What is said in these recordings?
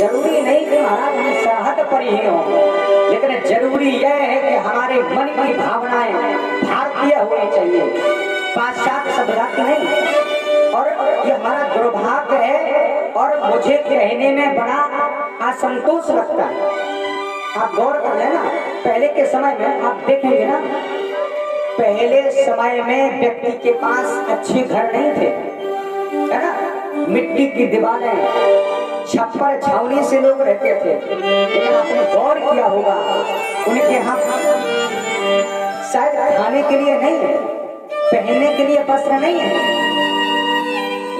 जरूरी नहीं कि महाराज हम सरहद पर ही हों, लेकिन जरूरी यह है कि हमारे मन की भावनाएं भारतीय होनी चाहिए, पाश्चात्य सभ्यता की नहीं। और ये हमारा दुर्भाग्य है और मुझे कहने में बड़ा असंतोष लगता है। आप गौर कर लेना, पहले के समय में आप देखेंगे ना, पहले समय में व्यक्ति के पास अच्छे घर नहीं थे, है ना, मिट्टी की दीवारें, छप्पर छावनी से लोग रहते थे। लेकिन आपने गौर किया होगा उनके यहाँ शायद खाने के लिए नहीं है, पहनने के लिए वस्त्र नहीं है,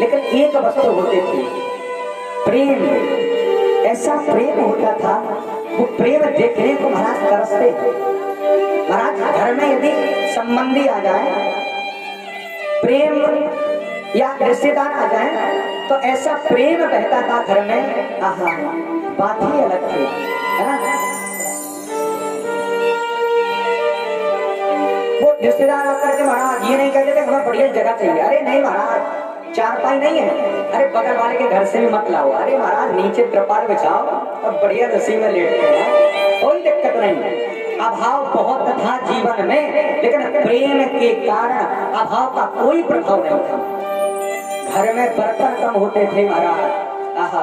लेकिन एक वस्तु होते थे, प्रेम। ऐसा प्रेम होता था, वो प्रेम देखने को महाराज तरसते थे। महाराज घर में यदि संबंधी आ जाए, प्रेम या रिश्तेदार आ जाए, तो ऐसा प्रेम बहता था घर में, आहा, बात ही अलग थी, है ना। वो रिश्तेदार आकर के महाराज ये नहीं कहते थे हमें बढ़िया जगह चाहिए, अरे नहीं महाराज चारपाई नहीं है, अरे बगल वाले के घर से भी मत लाओ, अरे महाराज नीचे त्रिपाल बिछाओ और बढ़िया रस्सी में लेटते हैं, कोई दिक्कत नहीं। अभाव बहुत था जीवन में, लेकिन प्रेम के कारण अभाव का कोई प्रभाव नहीं था। घर में बर्तन कम होते थे महाराज, आहा,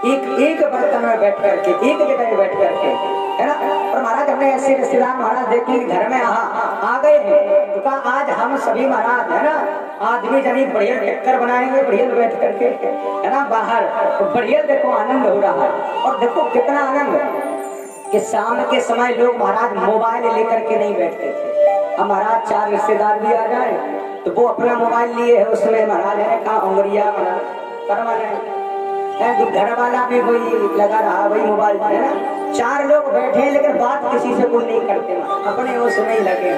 एक बर्तन में बैठ करके, एक जगह बैठ करके, है ना। और महाराज हमने ऐसे रिश्तेदार महाराज देखे घर में आ गए हैं, तो कहा आज हम सभी महाराज, है ना, आदमी जनी बढ़िया टक्कर बनाएंगे, बढ़िया बैठ करके, है ना, बाहर तो बढ़िया देखो आनंद हो रहा है। और देखो कितना आनंद कि शाम के समय लोग महाराज मोबाइल लेकर के नहीं बैठते थे। अब महाराज चार रिश्तेदार भी आ जाए तो वो अपना मोबाइल लिए है, उसमें महाराज है कहा उंगलियां करवा रहे हैं, घर वाला भी वही लगा रहा वही मोबाइल, है ना। चार लोग बैठे हैं लेकिन बात किसी से कोई नहीं करते, अपने उसमें ही लगे,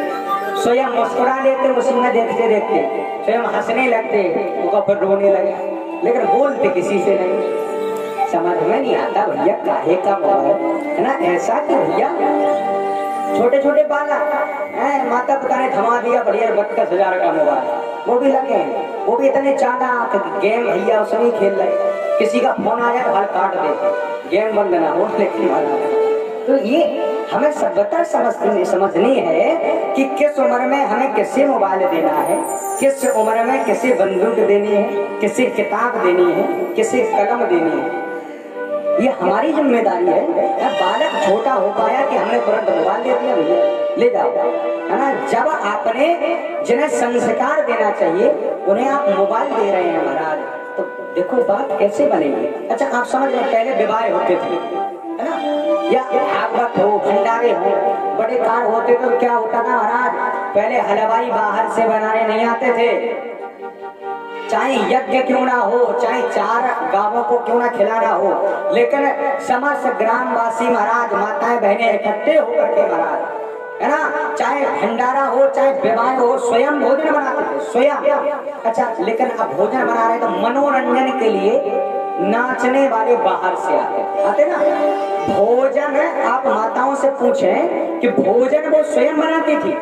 स्वयं मुस्कुरा लेते, उसी में देखते देखते स्वयं हंसने लगते, वो फिर रोने लगे, लेकिन बोलते किसी से नहीं। समझ में नहीं आता भैया काहे का मोबाइल, है ना, ऐसा कि भैया छोटे छोटे बालक हैं, माता पिता ने थमा दिया बढ़िया 32,000 का मोबाइल, वो भी लगे हैं, वो भी इतने चालाक गेम भैया उसमें ही खेल रहे, किसी का फोन आ जाए तो हल काट देते, गेम बंद ना हो लेकिन वाला। तो ये हमें सभ्यता समझनी है कि किस उम्र में हमें किसे मोबाइल देना है, किस उम्र में किसे बंदूक देनी है, किसे किताब देनी है, किसे कलम देनी है, ये हमारी जिम्मेदारी है। बालक छोटा हो पाया कि हमने तुरंत मोबाइल दे दिया, भैया ले जाओ, है ना। जब आपने जिन्हें संस्कार देना चाहिए उन्हें आप मोबाइल दे रहे हैं महाराज, तो देखो बात कैसे बनेगी। अच्छा आप समझ लो पहले विवाह होते थे, है ना, या भागवत हो, भंडारे हो, बड़े कार्ड होते तो क्या होता था महाराज, पहले हलवाई बाहर से बनाने नहीं आते थे, चाहे यज्ञ क्यों ना हो, चाहे 4 गांवों को क्यों ना खिलाना हो, लेकिन समस्त ग्रामवासी महाराज माताएं बहनें इकट्ठे होकर के महाराज, है ना, चाहे भंडारा हो चाहे विवाह हो, स्वयं भोजन बनाते थे स्वयं। अच्छा लेकिन अब भोजन बना रहे तो मनोरंजन के लिए नाचने वाले बाहर से आते ना। भोजन आप माताओं से पूछें कि भोजन वो स्वयं बनाती थी,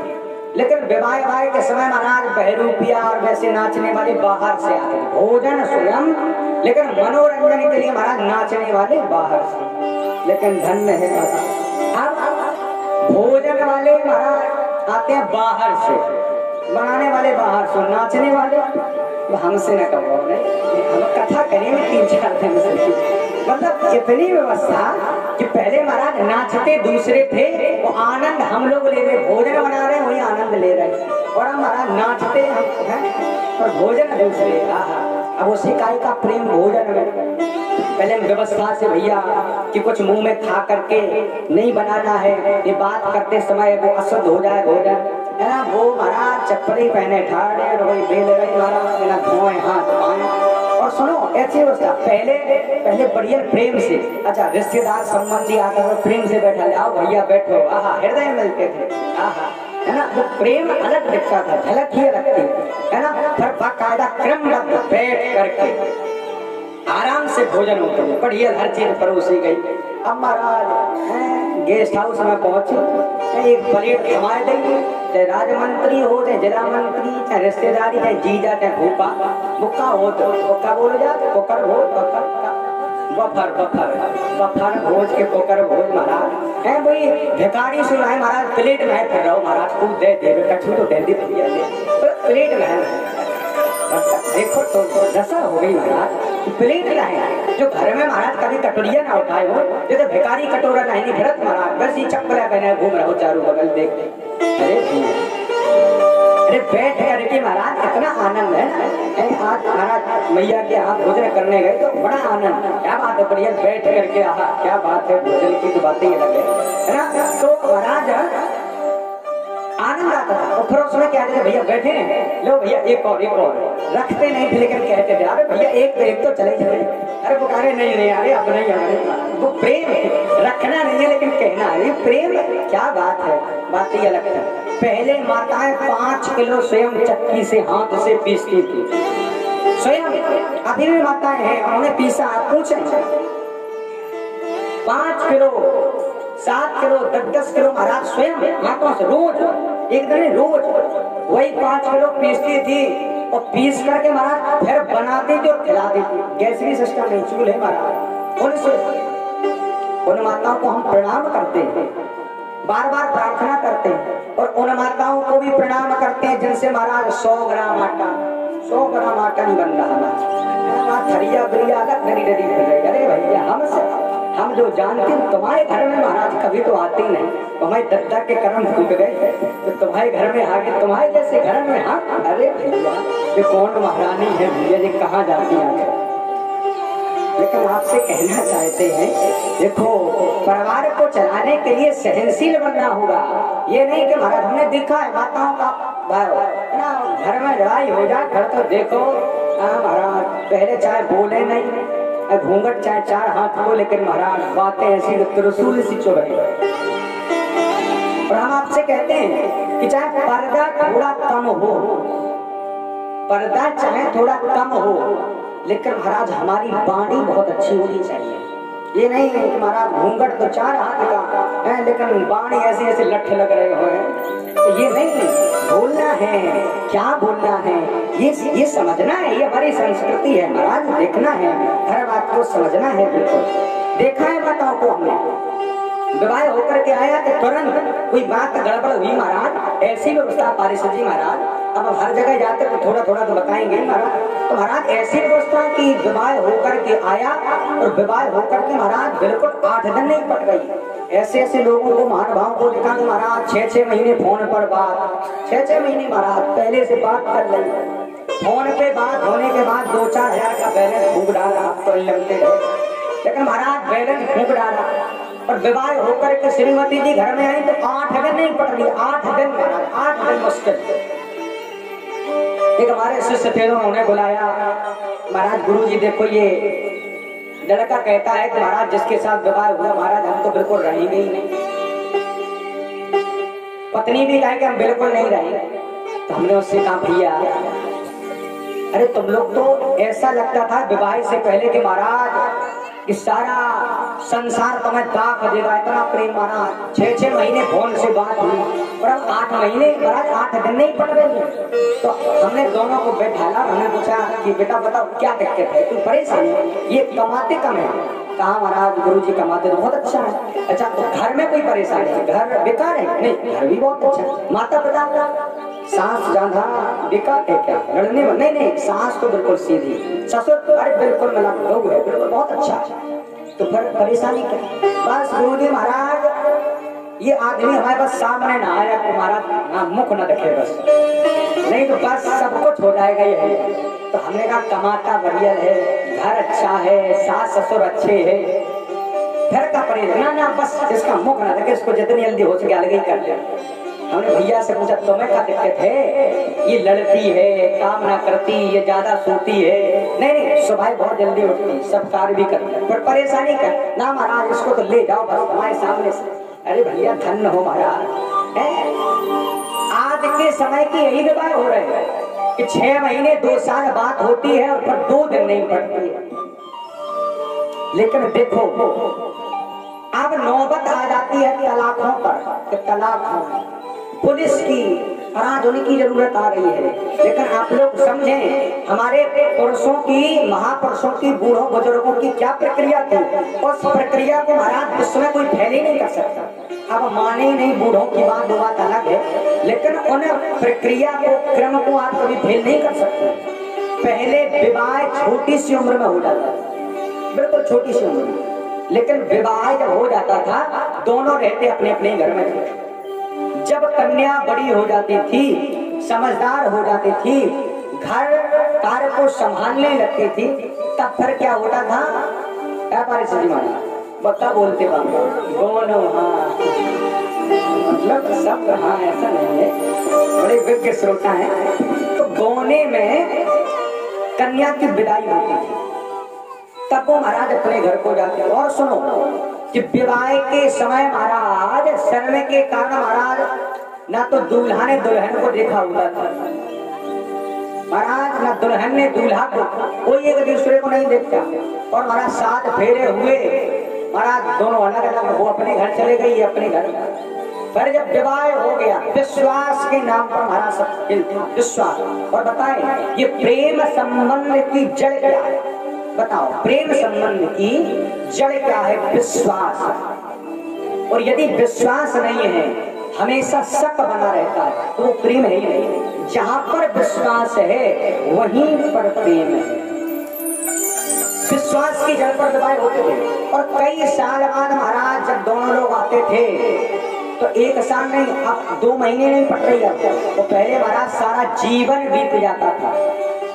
लेकिन विवाह के समय महाराज बहरूपिया और वैसे नाचने वाले बाहर से आते थे, भोजन स्वयं, लेकिन मनोरंजन के लिए महाराज नाचने वाले बाहर से। लेकिन धन्य है अब भोजन वाले महाराज आते हैं बाहर से, बनाने वाले बाहर से, नाचने वाले तो हमसे न कहो, हम कथा करेंगे 3-4 दिन से। मतलब इतनी व्यवस्था कि पहले महाराज नाचते दूसरे थे, वो आनंद हम लोग ले रहे, भोजन बना रहे वही आनंद ले रहे, और हम महाराज नाचते हैं और भोजन दूसरे। अब उसी काय का प्रेम भोजन में पहले व्यवस्था से भैया कि कुछ मुंह में खा करके नहीं बनाना है, ये बात करते समय वो अशुद्ध हो जाए भोजन, है ना। वो महाराज चप्पल ही पहने ठाड़े और वही बेल रही महाराज बिना धोए हाथ पाए। और सुनो ऐसी व्यवस्था पहले बढ़िया प्रेम से, अच्छा रिश्तेदार संबंधी आकर प्रेम से बैठा ले, आओ भैया बैठो, आहा हृदय मिलते थे, आहा, है ना। वो प्रेम अलग दिखता था, झलक ही अलग थी, है ना। फिर बाकायदा क्रमबद्ध बैठ करके आराम से भोजन होता है, बढ़िया हर चीज परोसी गई। अब महाराज गेस्ट हाउस में पहुंचे, एक प्लेट हमारे देंगे, चाहे राजमंत्री हो, चाहे जिला मंत्री, चाहे रिश्तेदारी, चाहे जीजा, चाहे भूपा, मुक्का हो तो मुक्का बोल जा, कुकर हो बफर बफर बफर भोज के पोकर भोज महाराज है वही भिखारी सुन रहा है महाराज प्लेट में फिर रहो महाराज खूब दे दे कछू तो दे दी प्लेट में है देखो तो दशा हो गई महाराज प्लेट में है जो घर में महाराज कभी कटोरिया ना उठाए हो जैसे भिखारी कटोरा नहीं भरत महाराज बस ही चप्पल पहने घूम रहे हो चारों बगल देख अरे बैठ करके महाराज इतना आनंद है आज महाराज मैया के यहाँ भोजन करने गए तो बड़ा आनंद क्या बात है बढ़िया बैठ करके क्या बात है भोजन की तो बातें ही अलग है ना तो महाराज आनंद आता था और फिर उसमें क्या कहते भैया बैठे हैं लो भैया एक और रखते नहीं थे लेकिन कहते थे अरे भैया एक तो चले जाए अरे पुकारे नहीं अरे अब नहीं हमारे वो प्रेम रखना नहीं है लेकिन कहना है प्रेम क्या बात है बात ही अलग है। पहले माताएं 5 किलो स्वयं चक्की से हाथ से पीसती थी स्वयं अभी भी माताएं हैं उन्होंने पीसा पूछे 5 किलो 7 किलो 10 किलो महाराज स्वयं हाथों से रोज एक दिन रोज वही 5 किलो पीसती थी और पीस करके महाराज फिर बनाती थी और खिलाती थी गैस भी सिस्टम नहीं चूल्हे महाराज उन माताओं को हम प्रणाम करते हैं बार बार प्रार्थना करते हैं और उन माताओं को भी प्रणाम करते हैं जिनसे महाराज 100 ग्राम आटा नहीं बन रहा थरिया बिरिया अलग डरी फिर रही अरे भैया हम जो जानते हैं तुम्हारे घर में महाराज कभी तो आते ही नहीं हमारे दद्दा के कर्म टूट गए तो तुम्हारे घर में आके तुम्हारे जैसे घर में हाँ अरे भैया ये कौन महारानी है भैया ये कहाँ जाती है लेकिन आपसे कहना चाहते हैं देखो परिवार को चलाने के लिए सहनशील बनना होगा ये नहीं कि महाराज हमने देखा है माताओं का ना घर में लड़ाई हो जाए घर तो देखो महाराज पहले चाहे बोले नहीं घूंघट चाहे 4 हाथ को लेकर महाराज बातें ऐसी रसूल सी चो रही और हम आपसे कहते हैं कि चाहे पर्दा थोड़ा कम हो पर्दा चाहे थोड़ा कम हो लेकिन महाराज हमारी वाणी बहुत अच्छी होनी चाहिए ये नहीं है कि महाराज घूंघट तो 4 हाथ का है लेकिन वाणी ऐसे ऐसे लठ लग रहे हो तो ये नहीं बोलना है क्या बोलना है ये समझना है ये हमारी संस्कृति है महाराज देखना है हर बात को समझना है बिल्कुल देखा है माताओं को हमने विवाह होकर के आया कि तुरंत कोई बात गड़बड़ हुई महाराज ऐसी व्यवस्था पारिषद जी महाराज अब हर जगह जाते तो थोड़ा तो बताएंगे महाराज तो महाराज ऐसी व्यवस्था की विवाह होकर के आया और विवाह होकर के महाराज बिल्कुल 8 दिन नहीं पट गई ऐसे लोगों को महानुभाव को देखा कि महाराज 6 महीने फोन पर बात 6 महीने महाराज पहले से बात कर ली फोन पे बात होने के बाद 2-4 हजार का बैलेंस फूंक डाला तो लगते लेकिन महाराज बैलेंस फूंक डाला और विवाह होकर के श्रीमती जी घर में आई तो 8 दिन नहीं पट रही 8 दिन महाराज 8 दिन मुश्किल एक हमारे शिष्य थे उन्होंने बुलाया महाराज गुरु जी देखो ये लड़का कहता है कि महाराज जिसके साथ विवाह हुआ महाराज हम तो बिल्कुल रहेंगे ही नहीं पत्नी भी कहे कि हम बिल्कुल नहीं रहेंगे तो हमने उससे कहा भैया अरे तुम लोग तो ऐसा लगता था विवाह से पहले कि महाराज कि सारा संसार तुम्हें दाख देगा इतना प्रेम महाराज 6 महीने फोन से बात हुई और अब 8 महीने महाराज 8 दिन नहीं पड़ रही तो हमने दोनों को बैठाला हमने पूछा कि बेटा बताओ क्या दिक्कत है तू परेशानी ये कमाते कम है कहा महाराज गुरु जी कमाते तो बहुत अच्छा है अच्छा तो घर में कोई परेशानी है घर बेकार है नहीं घर भी बहुत अच्छा है माता पिता सास ज्यादा बेकार है क्या लड़ने में नहीं सास तो बिल्कुल सीधी ससुर तो अरे बिल्कुल मतलब लोग है बिल्कुल बहुत अच्छा तो फिर परेशानी क्या बस गुरु जी महाराज ये आदमी हमारे पास सामने ना आया तो महाराज मुख न दिखे बस नहीं तो बस सब कुछ हो जाएगा ये तो हमने कहा कमाता बढ़िया है घर अच्छा है सास ससुर अच्छे है फिर का परेशान ना बस इसका मुख न दिखे इसको जितनी जल्दी हो सके अलग ही कर ले हमने भैया से पूछा तुम्हें क्या दिक्कत है ये लड़ती है काम ना करती ये ज्यादा सोती है नहीं सुबह बहुत जल्दी उठती सब कार्य भी करती पर परेशानी कर ना महाराज इसको तो ले जाओ बस हमारे सामने से अरे भैया धन्य हो महाराज आज के समय की यही विवाह हो रहे हैं कि 6 महीने 2 साल बात होती है और फिर 2 दिन नहीं पड़ती है लेकिन देखो अब नौबत आ जाती है तलाकों पर तलाक पुलिस की और आज उनकी जरूरत आ रही है। लेकिन आप लोग समझें, हमारे पुरुषों की, महापुरुषों की, बूढ़ों बुजुर्गों की क्या प्रक्रिया थी, उस प्रक्रिया को महाराज विश्व में कोई फैल ही नहीं कर सकता। अब माने नहीं, बूढ़ों की बात अलग है, लेकिन उन प्रक्रिया को, क्रम को आप कभी फेल नहीं कर सकते। पहले विवाह छोटी सी उम्र में हो जाता था, बिल्कुल छोटी सी उम्र में, लेकिन विवाह जब हो जाता था दोनों रहते अपने अपने घर में थे। जब कन्या बड़ी हो जाती थी, समझदार हो जाती थी, घर कार्य को संभालने लगती थी, तब फिर क्या होता था? बता बोलते दोनों हाँ, मतलब सब हाँ ऐसा नहीं है, बड़े विज्ञ श्रोता हैं। तो गोने में कन्या की विदाई होती थी, तब वो महाराज अपने घर को जाते। और सुनो कि विवाह के समय महाराज शर्म के कारण महाराज ना तो दूल्हा ने दुल्हन को देखा हुआ था महाराज, ना दुल्हन ने दूल्हा को, कोई एक दूसरे को नहीं देखता। और महाराज 7 फेरे हुए महाराज, दोनों अलग अलग, वो अपने घर चले गई, ये अपने घर। पर जब विवाह हो गया, विश्वास के नाम पर महाराज सब विश्वास। और बताएं ये प्रेम संबंध की जड़ क्या है? बताओ, प्रेम संबंध की जड़ क्या है? विश्वास। और यदि विश्वास नहीं है, हमेशा शक बना रहता है, तो वो प्रेम है ही नहीं। जहां पर विश्वास है वहीं पर प्रेम है। विश्वास की जड़ पर विवाह होते थे। और कई साल बाद महाराज जब दोनों लोग आते थे, तो एक साल नहीं, अब 2 महीने नहीं पट रही अब तो पहले महाराज सारा जीवन बीत जाता था।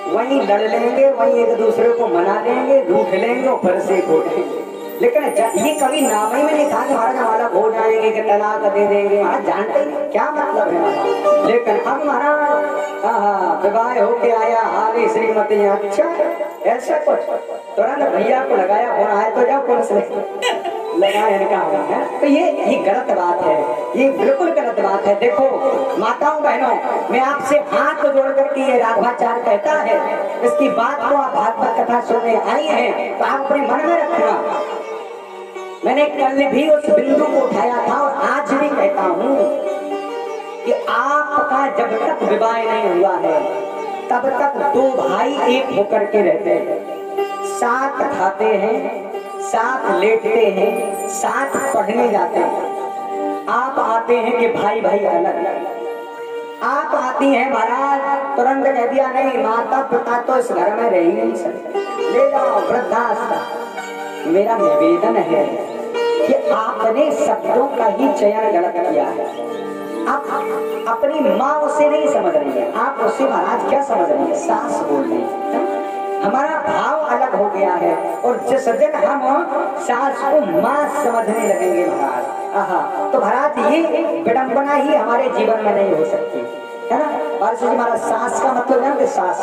वहीं लड़ लेंगे, वहीं एक दूसरे को मना लेंगे, रूठ लेंगे और फिर से खोलेंगे। लेकिन ये कभी नाम ही में नहीं था कि महाराज हमारा हो जाएंगे कि तलाक दे देंगे, महाराज जानते हैं क्या मतलब है। लेकिन अब महाराज विवाह होके आया, हारे श्रीमती, अच्छा ऐसा कुछ, तुरंत भैया को लगाया फोन, आया तो जाओ पुलिस लगाया है। तो ये गलत बात है, ये बिल्कुल गलत बात है। देखो माताओं बहनों, मैं आपसे हाथ जोड़ करके ये राघवाचार्य कहता है, इसकी बात को आप भागवत कथा सुनने आई हैं तो आप अपने मन में रखना। मैंने कल भी उस बिंदु को उठाया था और आज भी कहता हूँ कि आपका जब तक विवाह नहीं हुआ है तब तक 2 भाई एक होकर के रहते हैं, साथ खाते हैं, साथ लेटते हैं, साथ पढ़ने जाते हैं। आप आते हैं कि भाई भाई अलग, आप आती हैं महाराज तुरंत कह दिया नहीं, माता पिता तो इस घर में रह ही नहीं सकते, ले जाओ वृद्धाश्रम। मेरा निवेदन है कि आपने शब्दों का ही चयन गलत किया है। आप अपनी माँ उसे नहीं समझ रही है, आप उसे महाराज क्या समझ रही है? सास बोल रही है। हमारा भाव अलग हो गया है। और जिस दिन हम सास को माँ समझने लगेंगे महाराज, तो महाराज ये विडंबना ही हमारे जीवन में नहीं हो सकती है ना। और हमारा सास का मतलब है कि सास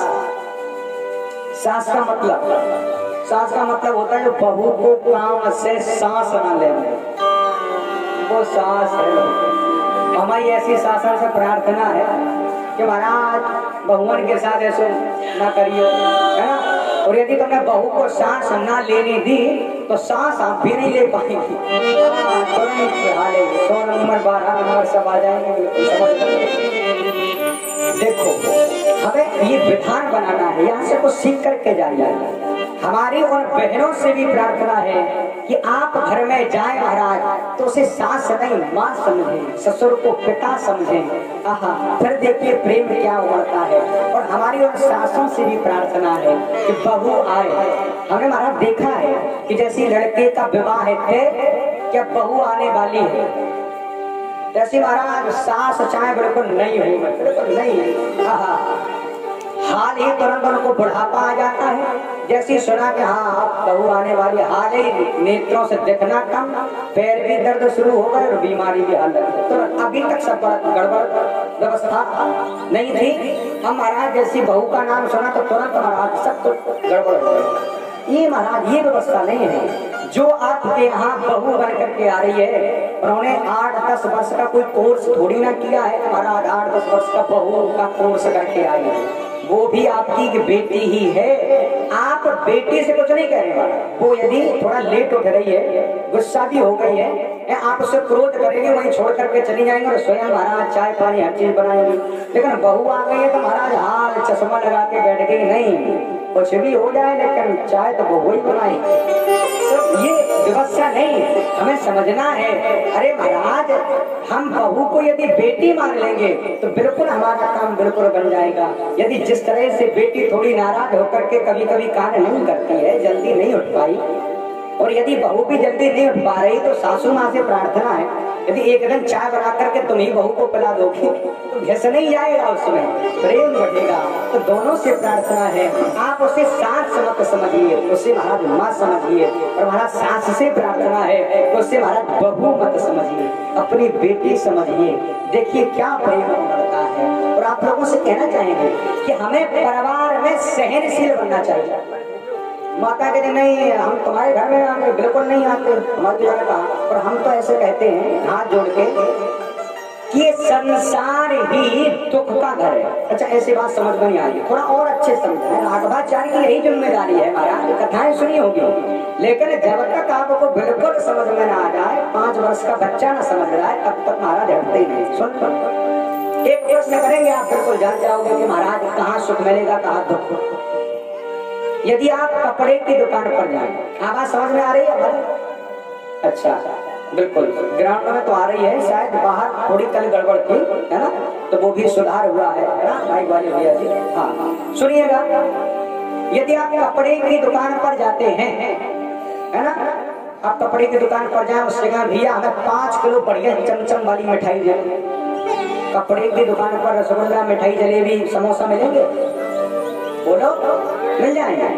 का मतलब होता है जो बहू को काम से सांस न ले, वो सास है। हमारी ऐसी शासन से प्रार्थना है कि महाराज बहुवन के साथ ऐसे ना करियो, है ना। और यदि तुमने बहू को सांस ना लेने दी तो सांस आप भी नहीं ले पाएंगे, 2 नंबर 12 नंबर सब आ जाएंगे। देखो हमें ये विधान बनाना है, यहाँ से कुछ सीख करके जाइए। हमारी उन बहनों से भी प्रार्थना है कि आप घर में जाए महाराज तो उसे सास नहीं माँ समझें, ससुर को पिता समझें। फिर देखिए प्रेम क्या उमड़ता है। और हमारी उन सासों से भी प्रार्थना है कि बहू आए। हमने महाराज देखा है कि जैसे लड़के का विवाह है क्या बहू आने वाली है, जैसे महाराज सास चाहे बिल्कुल नहीं हुई, बिल्कुल नहीं, हाल ही तुरंत उनको बुढ़ापा आ जाता है। जैसे सुना कि हाँ अब बहू आने वाली, हाल ही नेत्रों से दिखना कम, पैर भी दर्द शुरू हो गए और बीमारी भी हाल लगी। तो अभी तक सब गड़बड़ व्यवस्था नहीं थी। हम महाराज जैसी बहू का नाम सुना तो तुरंत महाराज सब कुछ गड़बड़ हो गई। ये महाराज ये व्यवस्था नहीं है। जो आपके यहाँ बहू बन करके आ रही है, उन्होंने 8-10 वर्ष का कोई कोर्स थोड़ी ना किया है। महाराज 8-10 वर्ष का बहू का कोर्स करके आई है, वो भी आपकी बेटी ही है। आप बेटी से कुछ नहीं कह रहे, वो यदि थोड़ा लेट उठ रही है, गुस्सा भी हो गई है, आप उससे क्रोध करेंगे, वहीं छोड़ करके चली जाएंगे और स्वयं महाराज चाय पानी हर चीज बनाएंगे। लेकिन बहू आ गई है तो महाराज हाल चश्मा लगा के बैठ गई, नहीं कुछ भी हो जाए लेकिन चाय तो बहू ही बनाएगी। तो ये व्यवस्था नहीं, हमें समझना है। अरे महाराज, हम बहू को यदि बेटी मान लेंगे तो बिल्कुल हमारा काम बिल्कुल बन जाएगा। यदि जिस तरह से बेटी थोड़ी नाराज होकर के कभी कभी कार्य नहीं करती है, जल्दी नहीं उठ पाई, और यदि बहू भी जल्दी नहीं उठ पा रही तो सासू माँ से प्रार्थना है, यदि एक दिन चाय बना करके तुम ही बहू को पिला दोगे तो घिस नहीं जाएगा, उसमें प्रेम बढ़ेगा। तो दोनों से प्रार्थना है, आप उसे सास मत समझिए, उसे महाराज माँ समझिए, और महाराज सास से प्रार्थना है तो उसे महाराज बहू मत समझिए, अपनी बेटी समझिए। देखिए क्या प्रेम बढ़ता है। और आप लोगों से कहना चाहेंगे कि हमें परिवार में सहनशील बनना चाहिए। माता कहते नहीं, हम तुम्हारे घर में आते बिल्कुल नहीं आते, हमारी जगह कहा। और हम तो ऐसे कहते हैं हाथ जोड़ के कि ये संसार ही दुख का घर है। अच्छा, ऐसी बात समझ में नहीं आ रही, थोड़ा और अच्छे समझ। राघवाचार्य की यही जिम्मेदारी है, हमारा कथाएं सुनी होगी, लेकिन जब तक आपको बिल्कुल समझ में ना आ जाए, 5 वर्ष का बच्चा ना समझ रहा है, तब तक महाराज हटते ही नहीं। सुन, एक प्रश्न करेंगे, आप बिल्कुल जान जाओगे कि महाराज कहाँ सुख मिलेगा, कहाँ दुख। यदि आप कपड़े की दुकान पर जाएं, आवाज समझ में आ रही है? अच्छा, बिल्कुल ग्राउंड में तो आ रही है, शायद बाहर थोड़ी कल गड़बड़ थी, है ना, तो वो भी सुधार हुआ है ना भाई वाले भैया जी। हाँ सुनिएगा, यदि आप कपड़े की दुकान पर जाते हैं, है ना, आप कपड़े की दुकान पर जाए, उससे कहा भैया हमें 5 किलो बढ़िया चमचम वाली मिठाई दे। कपड़े की दुकान पर रसगुल्ला, मिठाई, जलेबी, समोसा मिलेंगे? बोलो, मिल जाएंगे?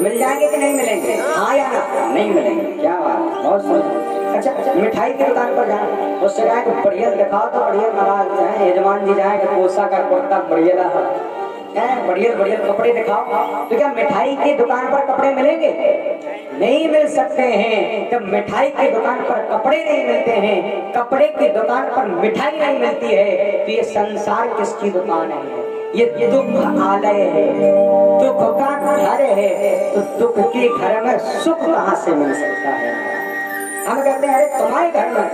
मिल जाएंगे कि नहीं मिलेंगे? हाँ या ना? नहीं मिलेंगे। क्या बात, बहुत सुंदर। अच्छा, मिठाई की दुकान पर जाए, उससे जाए तो बढ़िया दिखाओ, तो बढ़िया महाराज जाए, यजमान जी जाए, पोसा का कुर्ता बढ़िया है, बढ़िया बढ़िया कपड़े दिखाओ। तो क्या मिठाई की दुकान पर कपड़े मिलेंगे? नहीं मिल सकते हैं। जब मिठाई की दुकान पर कपड़े नहीं मिलते हैं, कपड़े की दुकान पर मिठाई नहीं मिलती है, तो ये संसार किसकी दुकान है? ये दुख आलय है, दुख का घर है। तो दुख के घर में सुख कहाँ से मिल सकता है? हम कहते हैं अरे तुम्हारे घर में,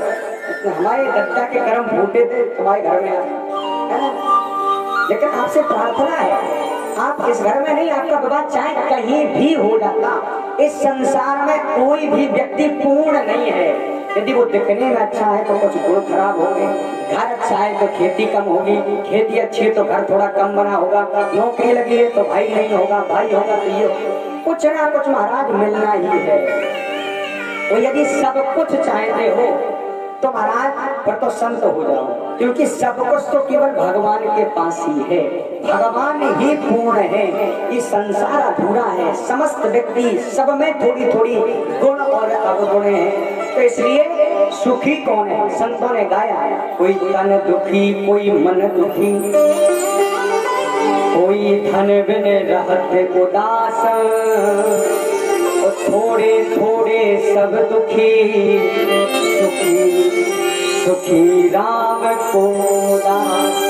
हमारे दत्ता के कर्म फूटे थे, तुम्हारे घर में है ना। लेकिन आपसे प्रार्थना है, आप इस घर में नहीं, आपका विवाह चाहे कहीं भी हो जाता, इस संसार में कोई भी व्यक्ति पूर्ण नहीं है। यदि वो दिखने में अच्छा है तो कुछ गुण खराब होंगे, घर अच्छा है तो खेती कम होगी, खेती अच्छी है तो घर थोड़ा कम बना होगा, नौकरी लगी है तो भाई नहीं होगा, भाई होगा तो ये कुछ ना कुछ महाराज मिलना ही है। तो यदि सब कुछ चाहते हो तो महाराज पर तो संत हो जाओ, क्योंकि सब कुछ तो केवल भगवान के पास ही है, भगवान ही पूर्ण है, ये संसार अधूरा है। समस्त व्यक्ति सब में थोड़ी थोड़ी गुण और अवगुण है। तो इसलिए सुखी कौन है? संतों ने गाया, कोई तन दुखी, कोई मन दुखी, कोई धन बिन रहत उदास, थोड़े थोड़े सब दुखी, सुखी सुखी राम को दास।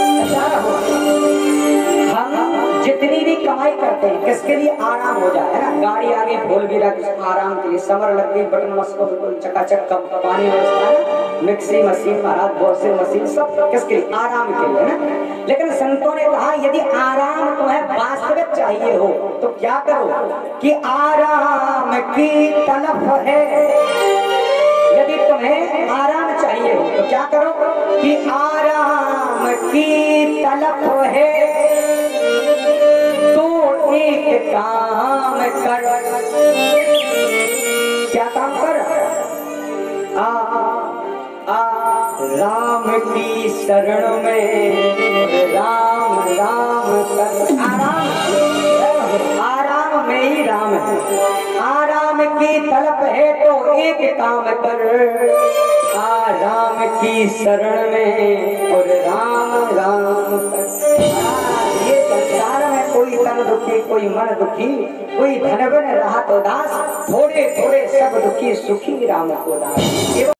हम जितनी भी कमाई करते हैं किसके लिए? आराम हो जाए, है ना। गाड़ी आगे खोल भी रख, आराम के लिए, समर लग गई, बटन मस्को चकाचक, कम पानी व्यवस्था है, मिक्सी मशीन, महाराज वॉशिंग मशीन, सब किसके लिए? आराम के लिए, है ना। लेकिन संतों ने कहा यदि आराम तुम्हें वास्तविक चाहिए हो तो क्या करो कि आराम की तलब है। यदि तुम्हें आराम चाहिए हो तो क्या करो कि आराम की तलब है, तो एक काम कर। क्या काम कर? राम की शरण में राम राम कर। आराम में ही राम है, आराम की तलब है तो एक काम कर, राम की शरण में और राम राम कर। ये संसार में कोई तन दुखी, कोई मन दुखी, कोई धन बिन रहत उदास, थोड़े थोड़े सब दुखी, सुखी राम को दास।